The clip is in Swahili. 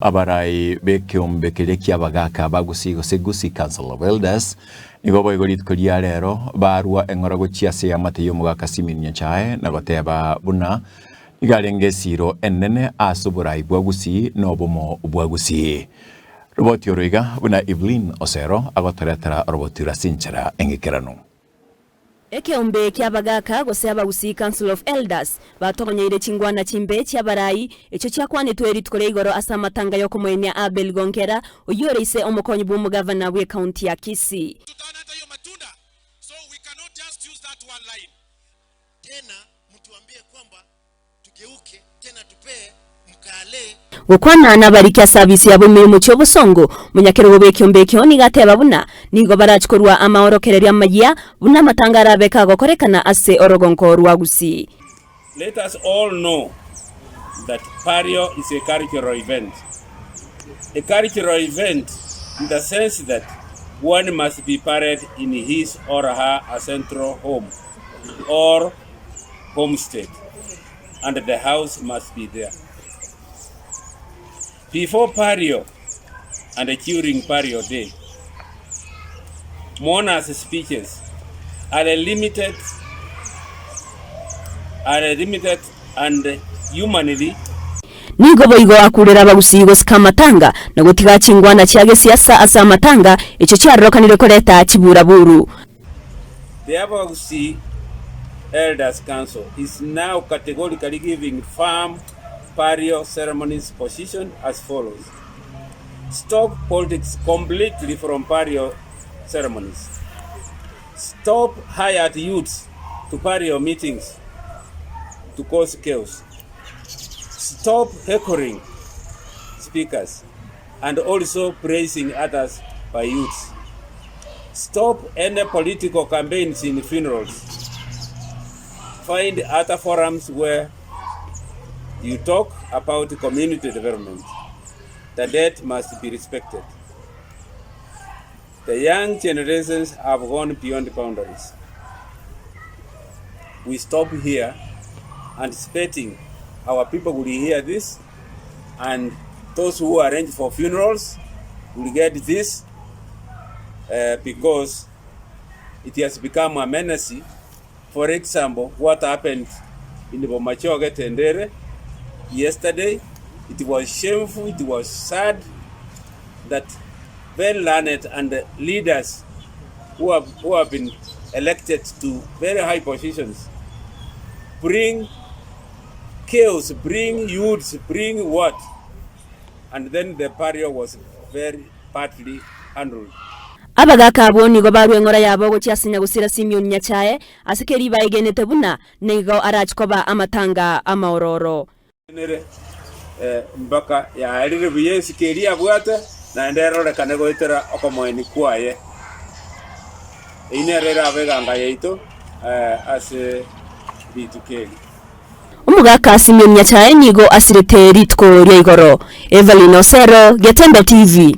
Abarai bekiombe kirekia bagaka Gusii Gusii Council of Elders nigo boigorit kuria rero barua eng'orago chiase ya mateyo mugaka siminya chae na goteba buna igarenge siro enene asuburai bwa Gusii nobomo bwa Gusii roboti oroiga buna Evelyn Osero agotoretera roboti rasinchera engekerano Ekiombe kia bagaka gosea Gusii Council of Elders batonyeire chingwana chimbe chia barai echo chiakwanitwe ritukore igoro asa matanga yo kumwenia Abel Gonkera uyoreise omukonyi bw'umu governor we county ya Gusii. Tutaona hata hiyo matunda, so we cannot just use that one line. Tena mtuambie kwamba tugeuke tena tupee mkale gukwana nabarikia service ya bumirimu cyo busongo munyakero bekiombe kyo ni gateba buna nigo barachikorwa amaorokereria magia buna matangara beka gokorekana ase orogonko rwa Gusii. Let us all know that Pario is a cultural event. A cultural event in the sense that one must be buried in his or her central home or homestead, and the house must be there. Before Pario and during Pario Day, mourners' speeches are limited and humanly. Nigo boigo akurera Gusii gosika matanga na gutiga chingwana chiage siasa asa matanga echo chiarokanire koreta chiburaburu. The Gusii Elders Council is now categorically giving firm Pario ceremonies position as follows. Stop politics completely from Pario ceremonies. Stop hired youths to Pario meetings to cause chaos. Stop heckling speakers and also praising others by youths. Stop any political campaigns in funerals. Find other forums where you talk about community development. The dead must be respected. The young generations have gone beyond boundaries. We stop here, anticipating our people will hear this, and those who arrange for funerals will get this because it has become a menace. For example, what happened in the Bomachoge Tendere yesterday, it was shameful, it was sad that very learned and leaders who have been elected to very high positions bring chaos, bring youths, bring what? And then the Pario was very badly handled. Abagaka abo nigo barwengora yabo go chiasinya gusira simyo nyachae asikeri bayigenete buna nigo arachikoba amatanga amaororo. Mbaka ya alire buye sikeri abwata na ndero rekane goitera okomoeni kwaye inerera abeganga yeito ase bitukeli umugaka simyo nyachae nigo asirete ritko rya igoro. Evelyn Osero, Getembe TV.